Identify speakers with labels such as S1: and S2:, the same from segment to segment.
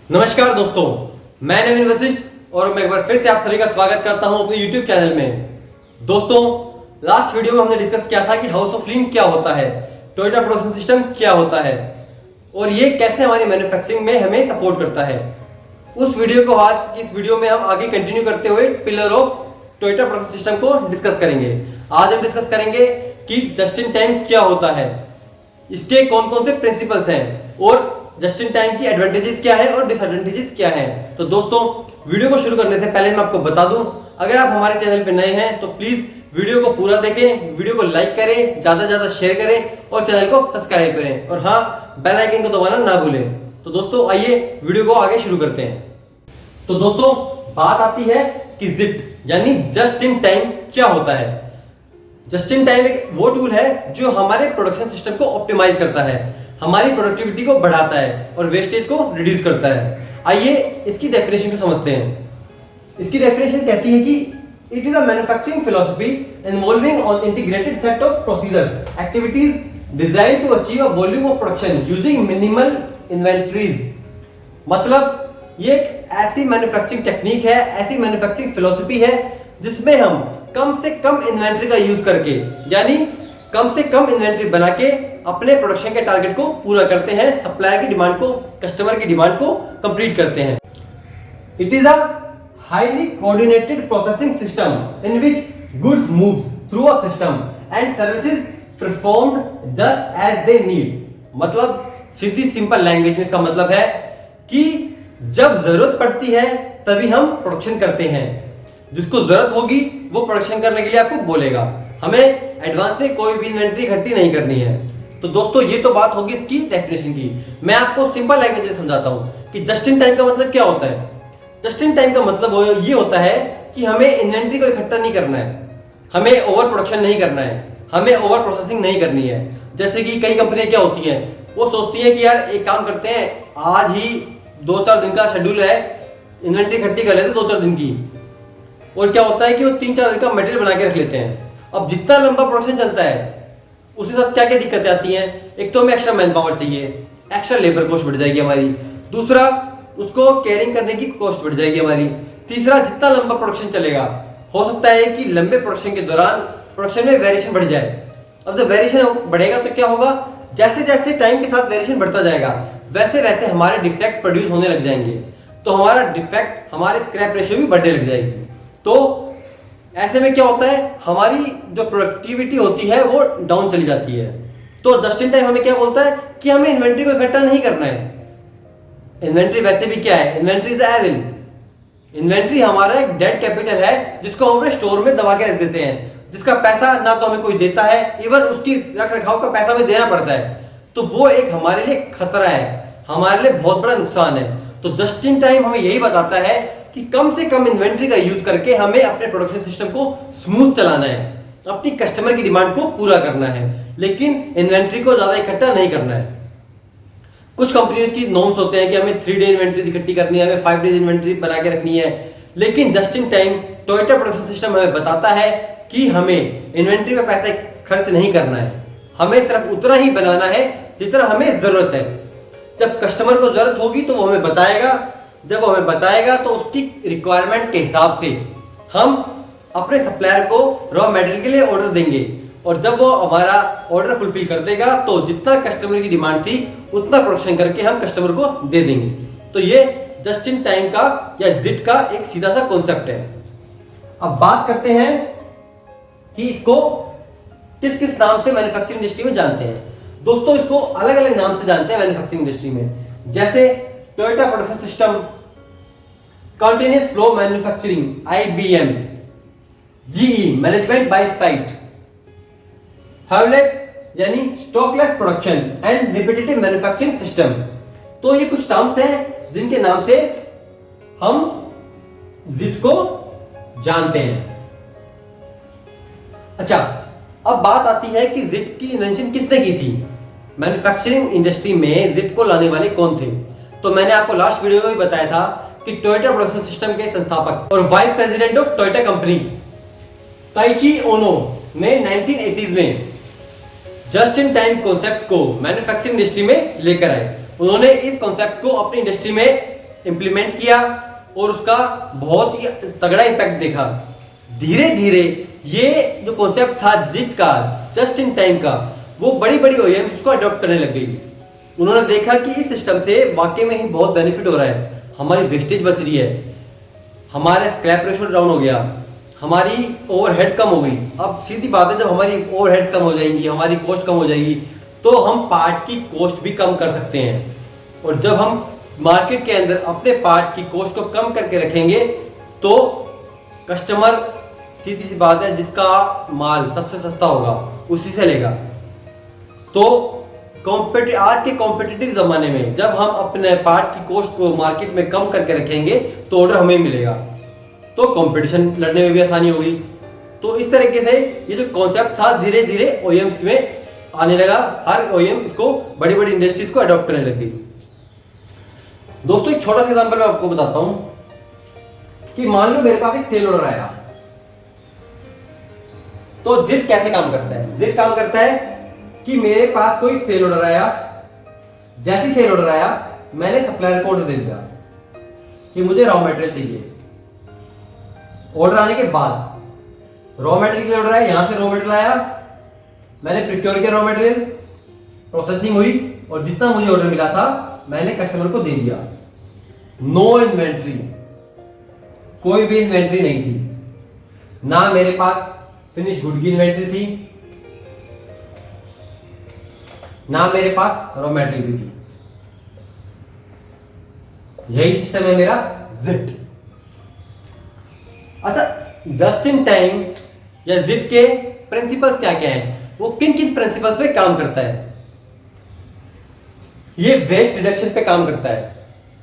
S1: नमस्कार दोस्तों, मैं नवीन वशिष्ठ और मैं एक बार फिर से आप सभी का स्वागत करता हूं अपने YouTube चैनल में। दोस्तों, लास्ट वीडियो में हमने डिस्कस किया था कि हाउस ऑफ लीन क्या होता है, टोयोटा प्रोडक्शन सिस्टम क्या होता है और ये कैसे हमारी मैन्युफैक्चरिंग में हमें सपोर्ट करता है। उस वीडियो को आज की इस वीडियो में हम आगे कंटिन्यू करते हुए pillar of Toyota production system को डिस्कस करेंगे। आज हम डिस्कस करेंगे कि जस्ट इन टाइम क्या होता है, इसके कौन कौन से प्रिंसिपल्स हैं और जस्ट इन टाइम की एडवांटेजेस क्या है और डिसएडवांटेजेस क्या है। तो दोस्तों, वीडियो को शुरू करने से पहले मैं आपको बता दूं, अगर आप हमारे चैनल पर नए हैं तो प्लीज वीडियो को पूरा देखें, वीडियो को लाइक करें, ज्यादा से ज्यादा शेयर करें और चैनल को सब्सक्राइब करें और हाँ, बेल आइकन को दबाना ना भूलें। तो दोस्तों, आइए वीडियो को आगे शुरू करते हैं। तो दोस्तों, बात आती है कि जिट यानी जस्ट इन टाइम क्या होता है। जस्ट इन टाइम एक वो टूल है जो हमारे प्रोडक्शन सिस्टम को ऑप्टिमाइज करता है, हमारी प्रोडक्टिविटी को बढ़ाता है और वेस्टेज को रिड्यूस करता है। आइए इसकी डेफिनेशन को समझते हैं। इसकी डेफिनेशन कहती है कि it is a manufacturing philosophy involving on integrated set of procedures activities design to achieve a volume of production using minimal inventories. मतलब ये एक ऐसी मैन्युफैक्चरिंग टेक्निक है, ऐसी मैन्युफैक्चरिंग फिलॉसफी है जिसमें हम कम से कम इन्वेंटरी का यूज करके, यानी कम से कम इन्वेंटरी बना के अपने प्रोडक्शन के टारगेट को पूरा करते हैं, सप्लायर की डिमांड को, कस्टमर की डिमांड को कंप्लीट करते हैं। It is a highly coordinated processing system in which goods moves through a system and services performed just as they need. मतलब सीधी सिंपल लैंग्वेज में इसका मतलब है कि जब जरूरत पड़ती है तभी हम प्रोडक्शन करते हैं, जिसको जरूरत होगी वो प्रोडक्शन करने के लिए आपको बोलेगा। हमें एडवांस में कोई भी इन्वेंट्री इकट्ठी नहीं करनी है। तो दोस्तों, ये तो बात होगी इसकी डेफिनेशन की। मैं आपको सिंपल लैंग्वेज में समझाता हूँ कि जस्ट इन टाइम का मतलब क्या होता है। जस्ट इन टाइम का मतलब ये होता है कि हमें इन्वेंट्री को इकट्ठा नहीं करना है, हमें ओवर प्रोडक्शन नहीं करना है, हमें ओवर प्रोसेसिंग नहीं करनी है। जैसे कि कई कंपनियां क्या होती हैं, वो सोचती हैं कि यार एक काम करते हैं, आज ही 2-4 दिन का शेड्यूल है, इन्वेंट्री इकट्ठी कर लेते 2-4 दिन की। और क्या होता है कि वो 3-4 दिन का मटेरियल बना के रख लेते हैं। अब जितना लंबा प्रोडक्शन चलता है उसके साथ क्या क्या दिक्कतें आती हैं। एक तो हमें एक्स्ट्रा मैन पावर चाहिए, एक्स्ट्रा लेबर कॉस्ट बढ़ जाएगी हमारी। दूसरा, उसको कैरिंग करने की कॉस्ट बढ़ जाएगी हमारी। तीसरा, जितना लंबा प्रोडक्शन चलेगा हो सकता है कि लंबे प्रोडक्शन के दौरान प्रोडक्शन में वेरिएशन बढ़ जाए। अब जब वेरिएशन बढ़ेगा तो क्या होगा, जैसे जैसे टाइम के साथ वेरिएशन बढ़ता जाएगा वैसे वैसे हमारे डिफेक्ट प्रोड्यूस होने लग जाएंगे, तो हमारा डिफेक्ट, हमारी स्क्रैप रेशियो भी बढ़ने लग जाएगी। तो ऐसे में क्या होता है, हमारी जो प्रोडक्टिविटी होती है वो डाउन चली जाती है। तो जस्ट इन टाइम हमें क्या बोलता है कि हमें इन्वेंट्री को इकट्ठा नहीं करना है। इन्वेंट्री वैसे भी क्या है, इन्वेंट्री इज एविल। इन्वेंट्री हमारा एक डेड कैपिटल है जिसको हम अपने स्टोर में दबा के रख देते हैं, जिसका पैसा ना तो हमें कोई देता है, इवन उसकी रख रखाव का पैसा हमें देना पड़ता है। तो वो एक हमारे लिए खतरा है, हमारे लिए बहुत बड़ा नुकसान है। तो जस्ट इन टाइम हमें यही बताता है कि कम से कम इन्वेंट्री का यूज करके हमें अपने प्रोडक्शन सिस्टम को स्मूथ चलाना है, अपनी कस्टमर की डिमांड को पूरा करना है, लेकिन इन्वेंट्री को ज्यादा इकट्ठा नहीं करना है। कुछ कंपनीज की नॉर्म्स होते हैं कि हमें 3 डे इन्वेंट्री इकट्ठी करनी है, हमें 5 डेज इन्वेंट्री बना के रखनी है, लेकिन just in time Toyota production system हमें बताता है कि हमें इन्वेंट्री में पैसा खर्च नहीं करना है, हमें सिर्फ उतना ही बनाना है जितना हमें जरूरत है। जब कस्टमर को जरूरत होगी तो वो हमें बताएगा, जब वो हमें बताएगा तो उसकी रिक्वायरमेंट के हिसाब से हम अपने सप्लायर को रॉ मटेरियल के लिए ऑर्डर देंगे, और जब वो हमारा ऑर्डर फुलफिल कर देगा तो जितना कस्टमर की डिमांड थी उतना प्रोडक्शन करके हम कस्टमर को दे देंगे। तो ये जस्ट इन टाइम का या जिट का एक सीधा सा कॉन्सेप्ट है। अब बात करते हैं कि इसको किस किस नाम से मैन्युफैक्चरिंग इंडस्ट्री में जानते हैं। दोस्तों, इसको अलग अलग नाम से जानते हैं मैन्युफैक्चरिंग इंडस्ट्री में, जैसे Toyota production system, continuous flow manufacturing IBM, GE management by sight, Hewlett यानी stockless production and repetitive manufacturing system. तो ये कुछ टर्म्स हैं जिनके नाम से हम जिट को जानते हैं। अच्छा, अब बात आती है कि जिट की इन्वेंशन किसने की थी, मैन्युफैक्चरिंग इंडस्ट्री में जिट को लाने वाले कौन थे। तो मैंने आपको लास्ट वीडियो में भी बताया था कि टोयोटा प्रोडक्शन सिस्टम के संस्थापक और vice president of Toyota company Taiichi Ohno ने 1980s में जस्ट इन टाइम कॉन्सेप्ट को मैन्युफैक्चरिंग इंडस्ट्री में लेकर आए। उन्होंने इस कॉन्सेप्ट को अपनी इंडस्ट्री में इम्प्लीमेंट किया और उसका बहुत ही तगड़ा इम्पैक्ट देखा। धीरे धीरे ये जो कॉन्सेप्ट था जिट का, जस्ट इन टाइम का, वो बड़ी बड़ी ओईएम्स उसको अडॉप्ट करने लग गई। उन्होंने देखा कि इस सिस्टम से वाकई में ही बहुत बेनिफिट हो रहा है, हमारी वेस्टेज बच रही है, हमारा स्क्रैप रेशो डाउन हो गया, हमारी ओवरहेड कम हो गई। अब सीधी बात है, जब हमारी ओवरहेड कम हो जाएंगी, हमारी कॉस्ट कम हो जाएगी, तो हम पार्ट की कॉस्ट भी कम कर सकते हैं। और जब हम मार्केट के अंदर अपने पार्ट की कॉस्ट को कम करके रखेंगे तो कस्टमर, सीधी सी बात है, जिसका माल सबसे सस्ता होगा उसी से लेगा। तो आज के कॉम्पिटिटिव जमाने में जब हम अपने पार्ट की कॉस्ट को मार्केट में कम करके रखेंगे तो ऑर्डर हमें मिलेगा, तो कंपटीशन लड़ने में भी आसानी होगी। तो इस तरीके से ये जो कॉन्सेप्ट था धीरे धीरे ओईएम्स में आने लगा। हर ओईएम इसको, बड़ी बड़ी इंडस्ट्रीज को अडॉप्ट करने लग गई। दोस्तों एक छोटा सा एग्जांपल मैं आपको बताता हूं कि मान लो मेरे पास एक सेल ऑर्डर आया, तो जिट कैसे काम करता है। जिट काम करता है कि मेरे पास कोई सेल ऑर्डर आया, जैसी सेल ऑर्डर आया मैंने सप्लायर को ऑर्डर दे दिया कि मुझे रॉ मटेरियल चाहिए। ऑर्डर आने के बाद रॉ मटेरियल का ऑर्डर आया, यहां से रॉ मटेरियल आया, मैंने प्रिक्योर किया रॉ मटेरियल, प्रोसेसिंग हुई और जितना मुझे ऑर्डर मिला था मैंने कस्टमर को दे दिया। नो इन्वेंट्री, कोई भी इन्वेंट्री नहीं थी, ना मेरे पास फिनिश गुड की इन्वेंट्री थी, ना मेरे पास रॉ मटेरियल भी थी। यही सिस्टम है मेरा जिट। अच्छा, जस्ट इन टाइम या जिट के प्रिंसिपल्स क्या क्या हैं, वो किन किन प्रिंसिपल्स पे काम करता है। ये वेस्ट रिडक्शन पे काम करता है।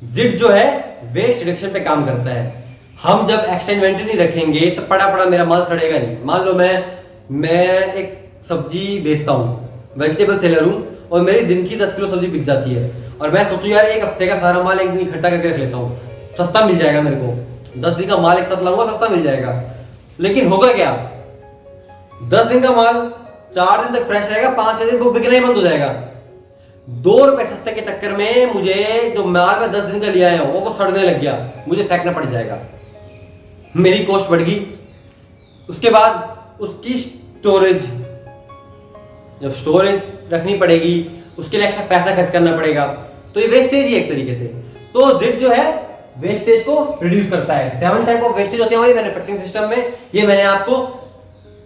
S1: जिट जो है वेस्ट रिडक्शन पे काम करता है। हम जब एक्स्ट्रा इन्वेंटरी नहीं रखेंगे तो पड़ा पड़ा मेरा माल सड़ेगा नहीं। मान लो मैं एक सब्जी बेचता हूँ, वेजिटेबल सेलर हूँ, और मेरी दिन की 10 किलो सब्जी बिक जाती है, और मैं सोचूं यार एक हफ्ते का सारा माल एक दिन इकट्ठा करके रख लेता हूँ, सस्ता मिल जाएगा मेरे को, 10 दिन का माल एक साथ लाऊंगा, सस्ता मिल जाएगा। लेकिन होगा क्या, 10 दिन का माल 4 दिन तक फ्रेश रहेगा, 5-6 दिन वो बिकना ही बंद हो जाएगा। 2 रुपए सस्ते के चक्कर में मुझे जो माल मैं 10 दिन का लिया है वो सड़ने लग गया, मुझे फेंकना पड़ जाएगा, मेरी कॉस्ट बढ़ गई। उसके बाद उसकी स्टोरेज, जब स्टोरेज रखनी पड़ेगी उसके लिए एक्स्ट्रा पैसा खर्च करना पड़ेगा, तो ये वेस्टेज ही एक तरीके से। तो जिट जो है वेस्टेज को रिड्यूस करता है। 7 टाइप ऑफ वेस्टेज होते हैं हमारी मैन्युफैक्चरिंग सिस्टम में। ये मैंने आपको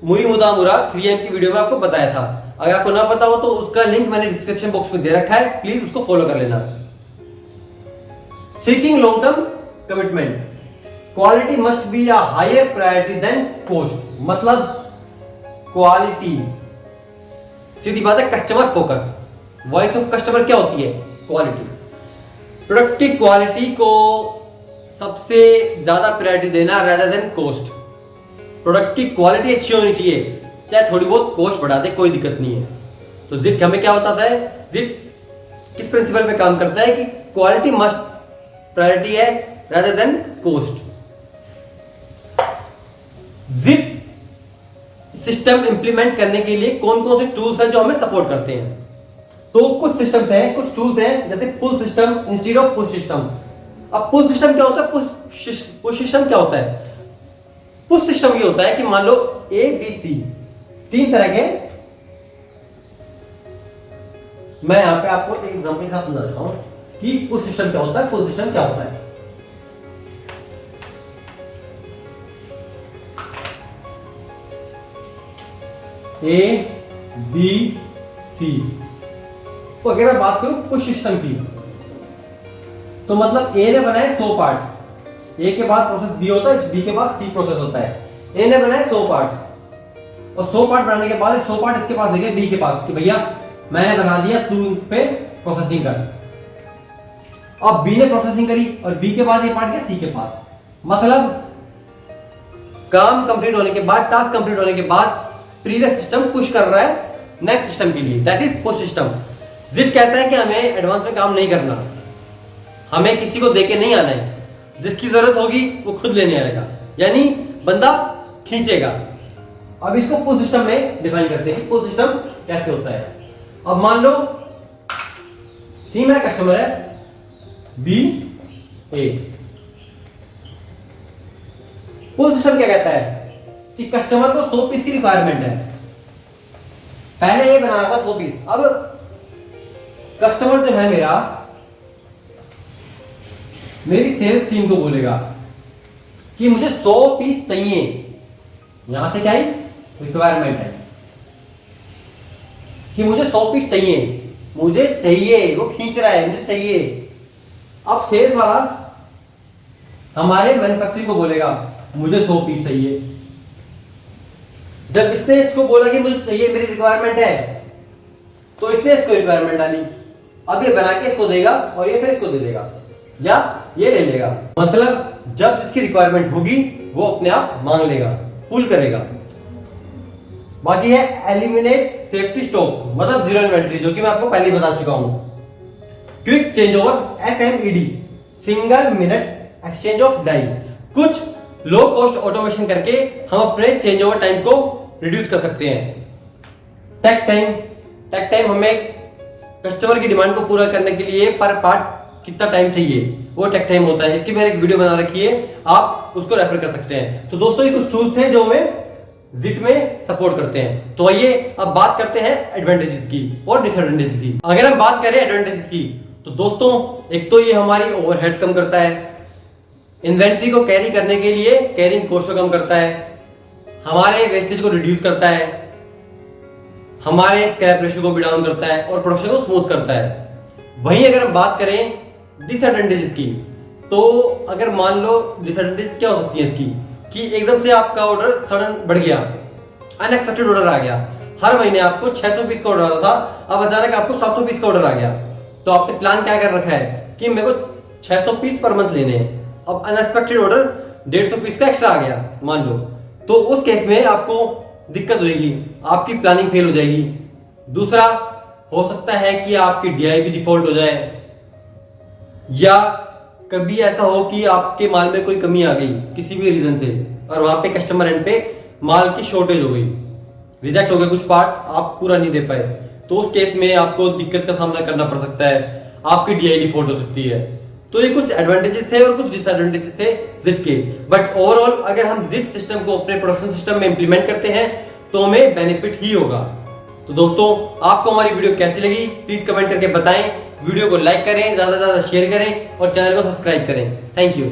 S1: मुरी मुदा मुरा 3M की वीडियो में आपको बताया था। अगर आपको ना पता हो तो उसका लिंक मैंने डिस्क्रिप्शन बॉक्स में दे रखा है, प्लीज उसको फॉलो कर लेना। Seeking long term commitment, quality must be a higher priority than cost. मतलब क्वालिटी, सीधी बात है, customer focus. Voice of customer क्या होती है, क्वालिटी। प्रोडक्ट की क्वालिटी को सबसे ज्यादा प्रायोरिटी देना rather देन कॉस्ट। प्रोडक्ट की क्वालिटी अच्छी होनी चाहिए, चाहे थोड़ी बहुत कॉस्ट बढ़ा दे, कोई दिक्कत नहीं है। तो जिट हमें क्या बताता है, जिट किस प्रिंसिपल पे काम करता है कि क्वालिटी मस्ट प्रायोरिटी है rather than cost. JIT system implement करने के लिए कौन कौन से टूल्स हैं जो हमें सपोर्ट करते हैं। तो कुछ सिस्टम्स हैं, कुछ टूल्स हैं, जैसे pull system instead of push system. अब पुश सिस्टम क्या होता है, पुश सिस्टम क्या होता है। पुश सिस्टम ये होता है कि मान लो ABC 3 तरह के, मैं यहां पे आपको एक एग्जांपल के साथ समझाता हूं कि पुश सिस्टम क्या होता है, पुल सिस्टम क्या होता है। ABC, तो अगर मैं बात करूं पुश सिस्टम की, तो मतलब A ने बनाए 100 पार्ट, A के बाद प्रोसेस B होता है, B के बाद C प्रोसेस होता है। A ने बनाए 100 पार्ट्स, और 100 पार्ट बनाने के बाद 100 पार्ट इसके पास देंगे B के पास कि भैया मैंने बना दिया, तू पे प्रोसेसिंग कर। अब B ने प्रोसेसिंग करी और B के बाद ये पार्ट गया C के पास। मतलब काम कंप्लीट होने के बाद, टास्क कंप्लीट होने के बाद प्रीवियस सिस्टम पुश कर रहा है नेक्स्ट सिस्टम के लिए, दैट इज पुश सिस्टम। जिट कहता है कि हमें एडवांस में काम नहीं करना, हमें किसी को देके नहीं आना है, जिसकी जरूरत होगी वो खुद लेने आएगा, यानी बंदा खींचेगा। अब इसको पुल सिस्टम में डिफाइन करते हैं कि पुल सिस्टम कैसे होता है। अब मान लो C मेरा कस्टमर है, B ए। पुल सिस्टम क्या कहता है कि कस्टमर को 100 पीस की रिक्वायरमेंट है। पहले ये बना रहा था 100 पीस, अब कस्टमर जो है मेरी सेल्स टीम को बोलेगा कि मुझे 100 पीस चाहिए। यहां से क्या है, रिक्वायरमेंट है कि मुझे 100 पीस चाहिए, वो खींच रहा है, मुझे चाहिए। अब सेल्स वाला हमारे मैन्युफैक्चरिंग को बोलेगा मुझे 100 पीस चाहिए। जब इसने इसको बोला कि मुझे चाहिए, मेरी रिक्वायरमेंट है, तो इसने इसको रिक्वायरमेंट डाली। अब ये बना के इसको देगा और ये फिर इसको दे देगा या ये ले लेगा। मतलब जब इसकी रिक्वायरमेंट होगी वो अपने आप मांग लेगा, पुल करेगा। बाकी है एलिमिनेट सेफ्टी स्टॉक, मतलब जीरो इन्वेंट्री, जो कि मैं आपको पहले ही बता चुका हूं। Quick change over SMED, single minute exchange of die. कुछ लो कॉस्ट ऑटोमेशन करके हम अपने चेंज ओवर टाइम को रिड्यूस कर सकते हैं। टेक टाइम हमें कस्टमर की डिमांड को पूरा करने के लिए पर पार्ट कितना टाइम चाहिए, वो टेक टाइम होता है। इसकी मैंने एक वीडियो बना रखी है, आप उसको रेफर कर सकते हैं। तो दोस्तों ये कुछ टूल्स हैं जो हमें जिट में सपोर्ट करते हैं। तो आइए अब बात करते हैं एडवांटेजेस की और डिसएडवांटेजेस की। अगर हम बात करें एडवांटेजेस की, तो दोस्तों एक तो ये हमारी ओवरहेड कम करता है, इन्वेंट्री को कैरी करने के लिए कैरिंग कॉस्ट को कम करता है, हमारे वेस्टेज को रिड्यूस करता है, हमारे स्क्रैप रेशियो को भी डाउन करता है और प्रोडक्शन को स्मूथ करता है। वहीं अगर हम बात करें डिसएडवांटेजेस की, तो अगर मान लो डिसएडवांटेज क्या हो सकती है इसकी कि एकदम से आपका ऑर्डर सडन बढ़ गया, अनएक्सपेक्टेड ऑर्डर आ गया। हर महीने आपको 600 पीस का ऑर्डर आता था, अब अचानक आपको 700 पीस का ऑर्डर आ गया। तो आपने प्लान क्या कर रखा है कि मेरे को 600 पीस पर मंथ लेने हैं, अब अनएक्सपेक्टेड ऑर्डर 150 पीस का एक्स्ट्रा आ गया मान लो, तो उस केस में आपको दिक्कत होगी, आपकी प्लानिंग फेल हो जाएगी। दूसरा हो सकता है कि आपकी DI भी डिफॉल्ट हो जाए, या कभी ऐसा हो कि आपके माल में कोई कमी आ गई किसी भी रीजन से और वहां पे कस्टमर एंड पे माल की शॉर्टेज हो गई, रिजेक्ट हो गए कुछ पार्ट, आप पूरा नहीं दे पाए, तो उस केस में आपको दिक्कत का सामना करना पड़ सकता है, आपकी DI डिफॉल्ट हो सकती है। तो ये कुछ एडवांटेजेस थे और कुछ डिसएडवांटेजेस थे जिट के। बट ओवरऑल अगर हम जिट सिस्टम को अपने प्रोडक्शन सिस्टम में इंप्लीमेंट करते हैं तो हमें बेनिफिट ही होगा। तो दोस्तों आपको हमारी वीडियो कैसी लगी प्लीज कमेंट करके बताएं, वीडियो को लाइक करें, ज्यादा से ज्यादा शेयर करें और चैनल को सब्सक्राइब करें। Thank you.